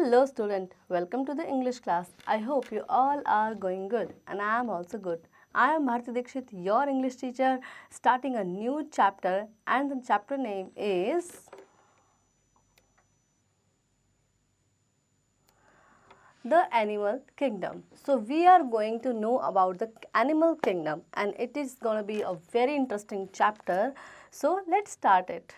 Hello student, welcome to the English class. I hope you all are going good and I am also good. I am Bharti Dikshit, your English teacher, starting a new chapter, and the chapter name is The Animal Kingdom. So we are going to know about the animal kingdom and it is going to be a very interesting chapter. So let's start it.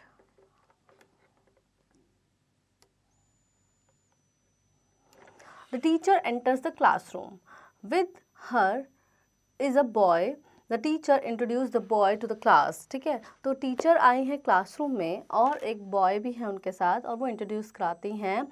The teacher enters the classroom. With her is a boy. The teacher introduced the boy to the class. ठीक है, तो teacher आई हैं classroom में और एक boy भी है उनके साथ और वो इंट्रोड्यूस कराती हैं.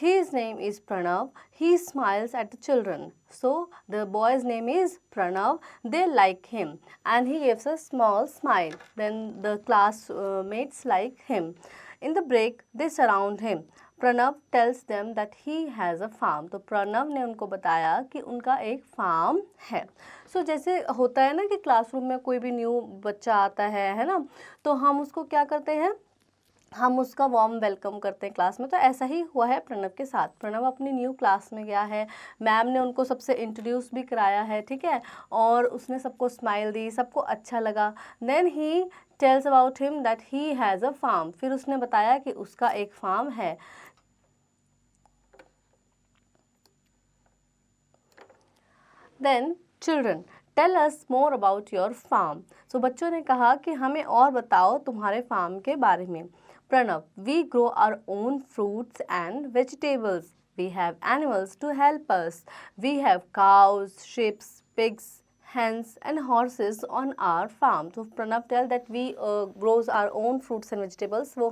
His name is Pranav. He smiles at the children. So the boy's name is Pranav. They like him and he gives a small smile. Then the classmates like him. In the break, they surround him. Pranav tells them that he has a farm. तो प्रणव ने उनको बताया कि उनका एक farm है. सो जैसे होता है ना कि क्लासरूम में कोई भी न्यू बच्चा आता है ना, तो हम उसको क्या करते हैं, हम उसका वार्म वेलकम करते हैं क्लास में. तो ऐसा ही हुआ है प्रणव के साथ. प्रणव अपनी न्यू क्लास में गया है, मैम ने उनको सबसे इंट्रोड्यूस भी कराया है, ठीक है, और उसने सबको स्माइल दी, सबको अच्छा लगा. Then he tells about him that he has a farm. फिर उसने बताया कि उसका एक फार्म है. Then children, tell us more about your farm. So बच्चों ने कहा कि हमें और बताओ तुम्हारे फार्म के बारे में. Pranav, we grow our own fruits and vegetables. We have animals to help us. We have cows, sheep, pigs, hens and horses on our farm. तो Pranav tell that we grows our own fruits and vegetables. वो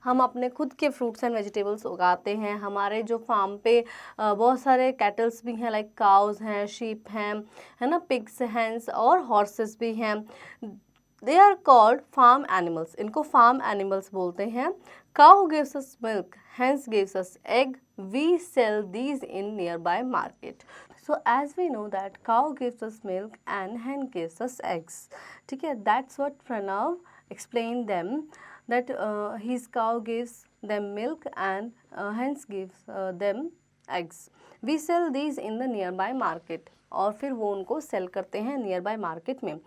हम अपने खुद के fruits and vegetables उगाते हैं. हमारे जो फार्म पे बहुत सारे कैटल्स भी हैं, लाइक काउज हैं, शीप हैं, है ना, पिग्स, हैंस और हॉर्सेस भी हैं. They are called farm animals. इनको फार्म एनिमल्स बोलते हैं. Cow gives us milk, hens gives us egg. We sell these in nearby market. So as we know that cow gives us milk and hen gives us eggs. ठीक है, that's what Pranav explained them that his cow gives them milk and hens gives them eggs. We sell these in the nearby market. और फिर वो उनको cell करते हैं near by market में.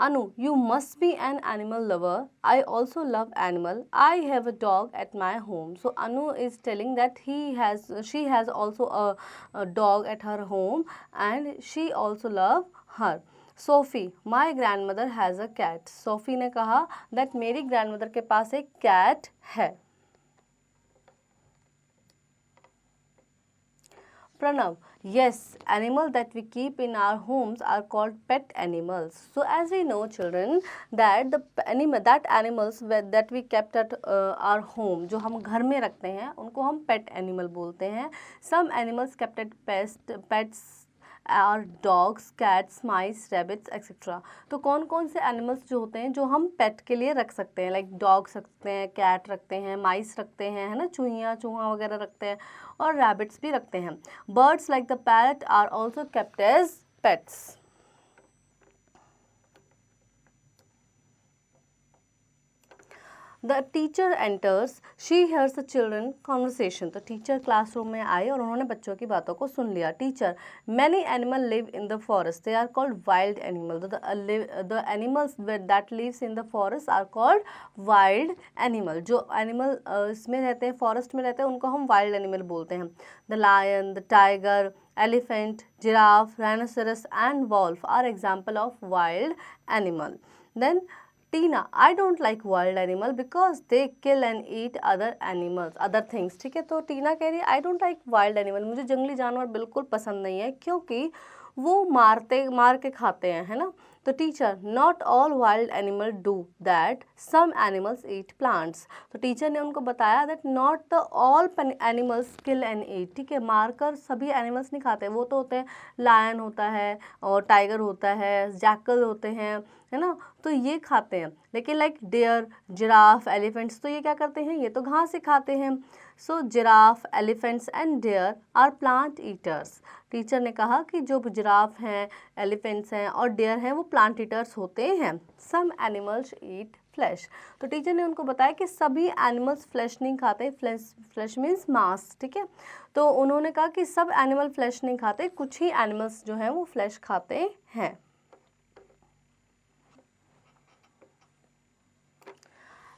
Anu, you must be an animal lover. I also love animal. I have a dog at my home. So Anu is telling that she has also a dog at her home and she also love her. Sophie, my grandmother has a cat. Sophie ने कहा that मेरी grandmother के पास एक cat है. Pranav, yes, animals that we keep in our homes are called pet animals. So as we know children that animals that we kept at our home, जो हम घर में रखते हैं उनको हम pet animal बोलते हैं. Some animals kept at pets और डॉग्स, कैट्स, माइस, रैबिट्स एक्सेट्रा. तो कौन कौन से एनिमल्स जो होते हैं जो हम पेट के लिए रख सकते हैं, लाइक डॉग्स रखते हैं, कैट रखते हैं, माइस रखते हैं, है ना, चूहा वगैरह रखते हैं और रैबिट्स भी रखते हैं. Birds like the parrot are also kept as pets. The teacher enters. She hears the children conversation. तो टीचर क्लासरूम में आए और उन्होंने बच्चों की बातों को सुन लिया. Teacher, many animals live in the forest. They are called wild animals. The animals that lives in the forest are called wild animal. जो एनिमल इसमें रहते हैं, फॉरेस्ट में रहते हैं, उनको हम वाइल्ड एनिमल बोलते हैं. The lion, the tiger, elephant, giraffe, rhinoceros and wolf are example of wild animal. Then Tina, I don't like wild animal because they kill and eat other things. ठीक है, तो टीना कह रही है I don't like wild animal. मुझे जंगली जानवर बिल्कुल पसंद नहीं है क्योंकि वो मार के खाते हैं, है ना. तो teacher, not all wild animal do that, some animals eat plants. तो टीचर ने उनको बताया that not the all animals kill and eat. ठीक है, मारकर सभी एनिमल्स नहीं खाते. वो तो होते हैं, लायन होता है और टाइगर होता है, जैकल होते हैं, है ना, तो ये खाते हैं. लेकिन लाइक डेयर, जिराफ, एलिफेंट्स, तो ये क्या करते हैं, ये तो घास ही खाते हैं. So giraffe, elephants and there are plant eaters. Teacher ने कहा कि जो जिराफ हैं, एलिफेंट्स हैं और डेयर हैं वो प्लांट ईटर्स होते हैं. Some animals eat flesh. तो टीचर ने उनको बताया कि सभी एनिमल्स फ्लैश नहीं खाते, फ्लैश मीन्स मांस, ठीक है। तो उन्होंने कहा कि सब एनिमल फ्लैश नहीं खाते, कुछ ही एनिमल्स जो हैं वो फ्लैश खाते हैं।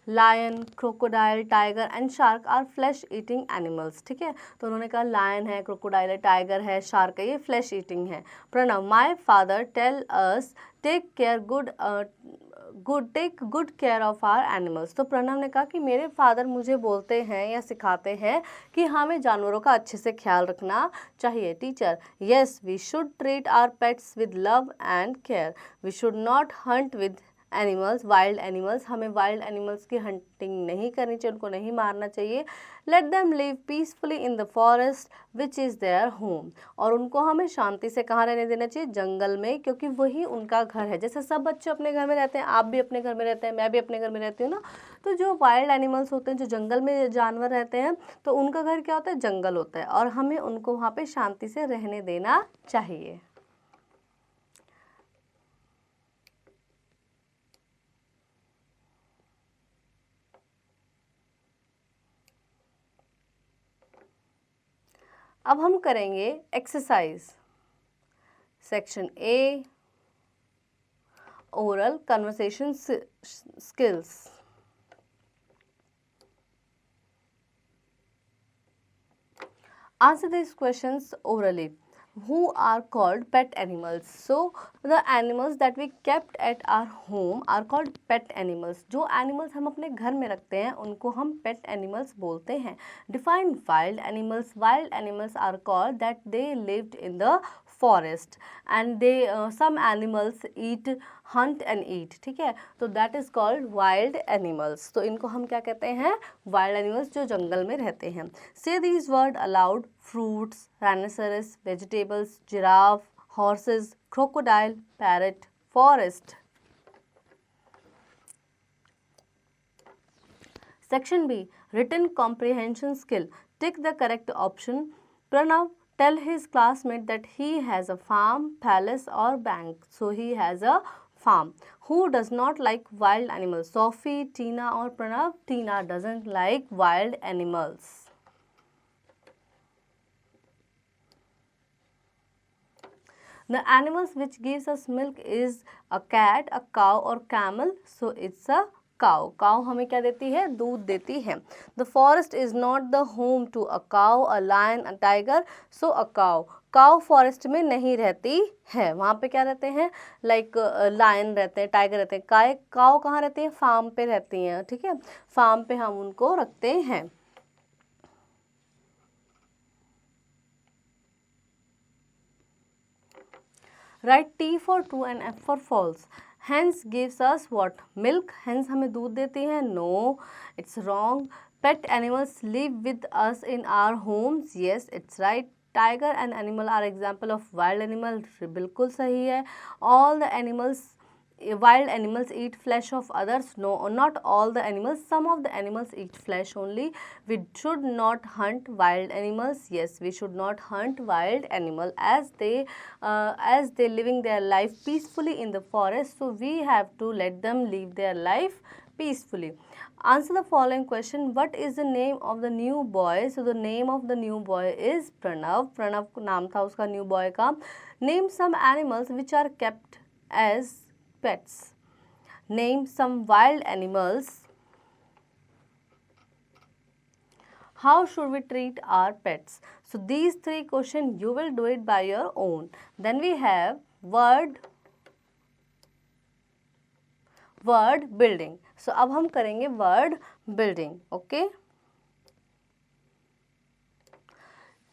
Lion, crocodile, tiger and shark are flesh eating animals, ठीक है। तो उन्होंने कहा लायन है, क्रोकोडाइल है, टाइगर है, शार्क है, ये फ्लैश ईटिंग है। Pranav, my father tell us take good care of our animals. तो प्रणव ने कहा कि मेरे फादर मुझे बोलते हैं या सिखाते हैं कि हमें जानवरों का अच्छे से ख्याल रखना चाहिए। Teacher, yes we should treat our pets with love and care, we should not hunt with animals, wild animals, हमें वाइल्ड एनिमल्स की हंटिंग नहीं करनी चाहिए, उनको नहीं मारना चाहिए। Let them live peacefully in the forest which is their home, और उनको हमें शांति से कहाँ रहने देना चाहिए, जंगल में, क्योंकि वही उनका घर है। जैसे सब बच्चे अपने घर में रहते हैं, आप भी अपने घर में रहते हैं, मैं भी अपने घर में रहती हूँ ना। तो जो वाइल्ड एनिमल्स होते हैं, जो जंगल में जानवर रहते हैं, तो उनका घर क्या होता है, जंगल होता है, और हमें उनको वहाँ पर शांति से रहने देना चाहिए। अब हम करेंगे exercise section A, oral conversation skills. Answer these questions orally. Who are called pet animals? So the animals that we kept at our home are called pet animals. जो animals हम अपने घर में रखते हैं उनको हम pet animals बोलते हैं। Define wild animals. Wild animals are called that they lived in the forest and they some animals hunt and eat, ठीक है। तो that is called wild animals. तो इनको हम क्या कहते हैं, wild animals, जो जंगल में रहते हैं। Say these words aloud. Fruits, rhinoceros, vegetables, giraffe, horses, crocodile, parrot, forest. Section B, written comprehension skill. Tick the correct option. Pranav, tell his classmate that he has a farm, palace or bank. So he has a farm. Who does not like wild animals? Sophie, Tina or Pranav? Tina doesn't like wild animals. The animals which gives us milk is a cat, a cow or camel. So it's a cow. Cow हमें क्या देती है, दूध देती है। The forest is not the home to a cow, a lion, a tiger. So a cow. Cow forest में नहीं रहती है, वहाँ पे क्या रहते हैं, लाइक लायन रहते हैं, टाइगर रहते हैं। काउ कहाँ रहती है, फार्म पे रहती हैं, ठीक है, फार्म पे हम उनको रखते हैं। Write T for true and F for false. Hens gives us what? Milk. Hens हमें दूध देती हैं. No, it's wrong. Pet animals live with us in our homes. Yes, it's right. Tiger and animal are example of wild animal. बिल्कुल सही है. All the animals, wild animals eat flesh of others. No, not all the animals. Some of the animals eat flesh only. We should not hunt wild animals. Yes, we should not hunt wild animal as they living their life peacefully in the forest. So we have to let them live their life peacefully. Answer the following question. What is the name of the new boy? So the name of the new boy is Pranav. Pranav नाम था उसका new boy का. Name some animals which are kept as pets. Name some wild animals. How should we treat our pets? So these three questions you will do it by your own. Then we have word building. So अब हम करेंगे word building. Okay.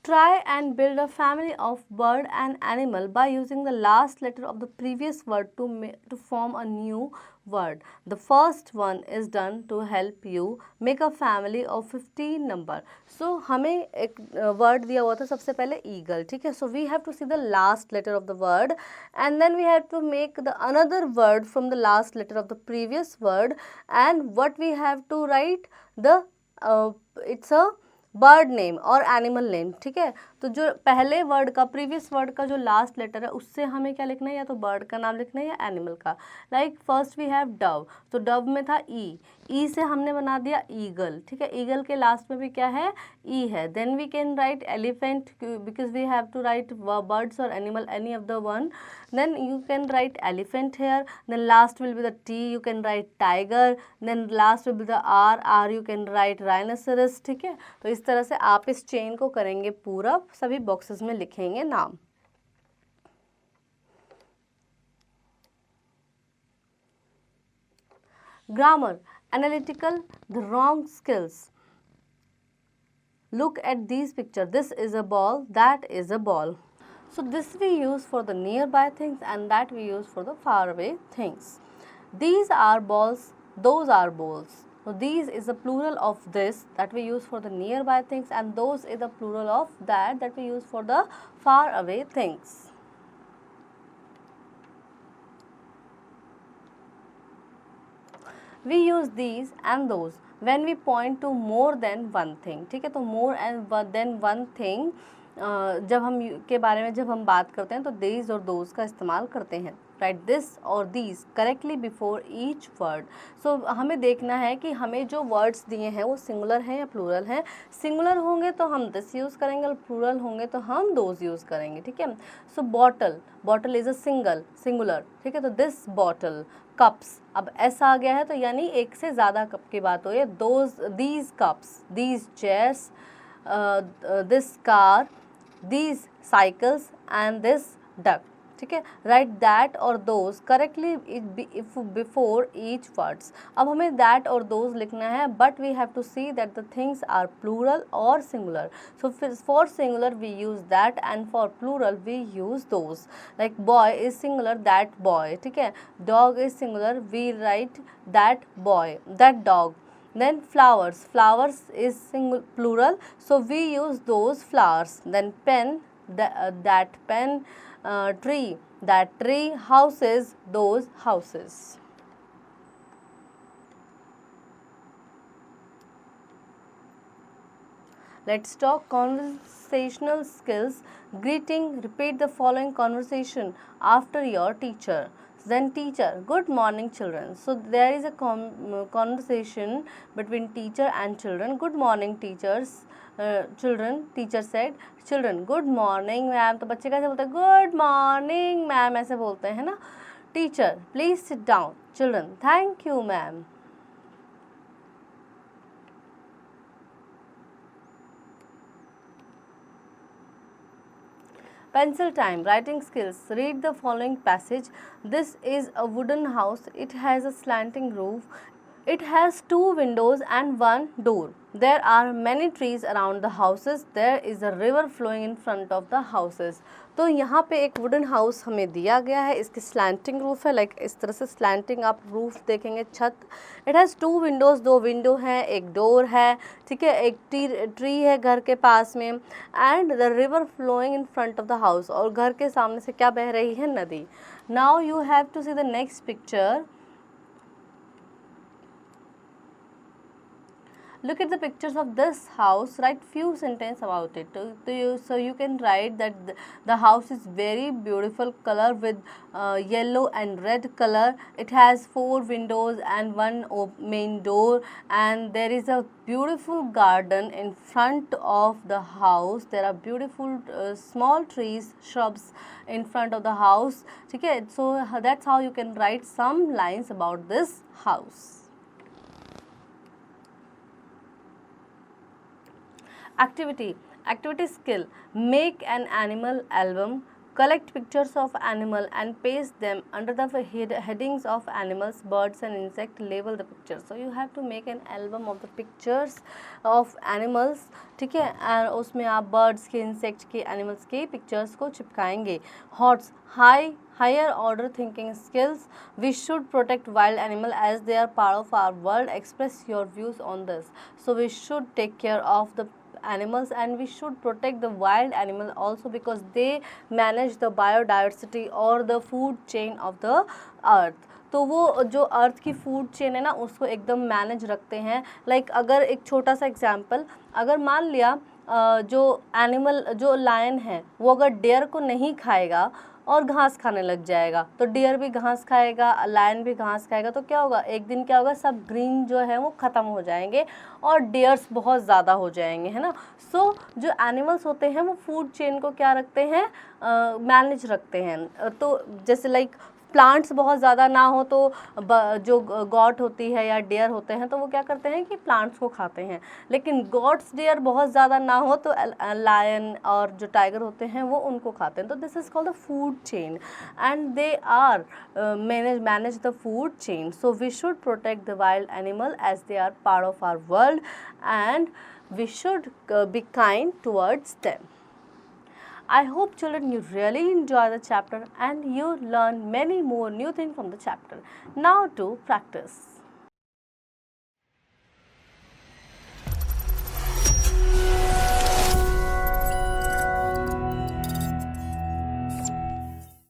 Try and build a family of bird and animal by using the last letter of the previous word to form a new word. The first one is done to help you make a family of 15 number. So हमें एक word दिया हुआ था सबसे पहले eagle, ठीक है. So we have to see the last letter of the word and then we have to make the another word from the last letter of the previous word, and what we have to write the it's a bird name और animal name, ठीक है. तो जो पहले word का, previous word का जो last letter है उससे हमें क्या लिखना है, या तो बर्ड का नाम लिखना है या एनिमल का। Like first we have dove, तो डव में था ई से हमने बना दिया ईगल, ठीक है। ईगल के लास्ट में भी क्या है, ई है। Then we can write elephant because we have to write birds और animal, any of the one. then you can write elephant here, then last will be the T, you can write tiger, then last will be the R you can write rhinoceros, ठीक है। तो इस तरह से आप इस chain को करेंगे पूरा, सभी बॉक्सेस में लिखेंगे नाम। grammar, analytical, the wrong skills. Look at these pictures, this is a ball, that is a ball. So this we use for the nearby things and that we use for the far away things. These are balls, those are balls. So these is the plural of this that we use for the nearby things, and those is the plural of that we use for the far away things. We use these and those when we point to more than one thing, ठीक है। तो more and than one thing जब हम के बारे में जब हम बात करते हैं तो these और those का इस्तेमाल करते हैं। राइट दिस और these correctly before each word. So हमें देखना है कि हमें जो वर्ड्स दिए हैं वो सिंगुलर हैं या प्लूरल हैं। सिंगुलर होंगे तो हम दिस यूज़ करेंगे और प्लूरल होंगे तो हम दोज यूज़ करेंगे, ठीक है। So bottle, bottle is a singular, ठीक है। तो दिस बॉटल, कप्स, अब ऐसा आ गया है तो यानी एक से ज़्यादा कप की बात हो रही है। These cups, these chairs, this car, these cycles and this duck, ठीक है। राइट दैट और those correctly if before each words. अब हमें दैट और दोज लिखना है, but we have to see that the things are plural और singular. So for singular we use that and for plural we use those. Like boy is singular, that boy, ठीक है। Dog is singular, we right that boy, that dog. Then flowers, flowers is plural, so we use those flowers. Then pen, that pen. Tree, that tree. Houses, those houses. Let's talk conversational skills. Greeting, repeat the following conversation after your teacher. Then teacher, good morning children. So there is a conversation between teacher and children. Good morning teachers, children. Teacher said, children good morning ma'am. तो बच्चे कैसे बोलते हैं, good morning ma'am, ऐसे बोलते हैं ना। Teacher, please sit down. Children, thank you ma'am. Pencil time, writing skills. Read the following passage. This is a wooden house. It has a slanting roof. It has 2 windows and 1 door. There are many trees around the houses. There is a river flowing in front of the houses. तो यहाँ पे एक wooden house हमें दिया गया है, इसकी slanting roof है, लाइक इस तरह से स्लैंटिंग आप रूफ देखेंगे, छत। इट हैज़ 2 विंडोज़, 2 विंडो हैं, एक डोर है, ठीक है। एक ट्री है घर के पास में, and the river flowing in front of the house, और घर के सामने से क्या बह रही है, नदी। Now you have to see the next picture. Look at the pictures of this house. Write few sentences about it. So you can write that the house is very beautiful color with yellow and red color. It has 4 windows and 1 main door, and there is a beautiful garden in front of the house. There are beautiful small trees, shrubs in front of the house. Okay, so that's how you can write some lines about this house. Activity skill. Make an animal album. Collect pictures of animal and paste them under the headings of animals, birds and insect. Label the pictures. So you have to make an album of the pictures of animals, ठीक है। और उसमें आप birds के, insect के, animals के pictures को चिपकाएंगे। Horse, higher order thinking skills. We should protect wild animal as they are part of our world. Express your views on this. So we should take care of the animals and we should protect the wild animal also because they manage the biodiversity or the food chain of the earth. तो वो जो अर्थ की food chain है ना उसको एकदम manage रखते हैं। लाइक अगर एक छोटा सा एग्जांपल, अगर मान लिया जो एनिमल, जो लायन है वो अगर डियर को नहीं खाएगा और घास खाने लग जाएगा, तो डियर भी घास खाएगा, लायन भी घास खाएगा, तो क्या होगा, एक दिन क्या होगा, सब ग्रीन जो है वो ख़त्म हो जाएंगे और डियर्स बहुत ज़्यादा हो जाएंगे, है ना। सो जो एनिमल्स होते हैं वो फूड चेन को क्या रखते हैं, मैनेज रखते हैं। तो जैसे लाइक प्लांट्स बहुत ज़्यादा ना हो तो जो गॉट होती है या डियर होते हैं तो वो क्या करते हैं कि प्लांट्स को खाते हैं, लेकिन गॉट्स डियर बहुत ज़्यादा ना हो तो लायन और जो टाइगर होते हैं वो उनको खाते हैं। तो this is called the food chain and they are manage the food chain. So we should protect the wild animal as they are part of our world and we should be kind towards them. I hope children you really enjoy the chapter and you learn many more new things from the chapter. Now to practice.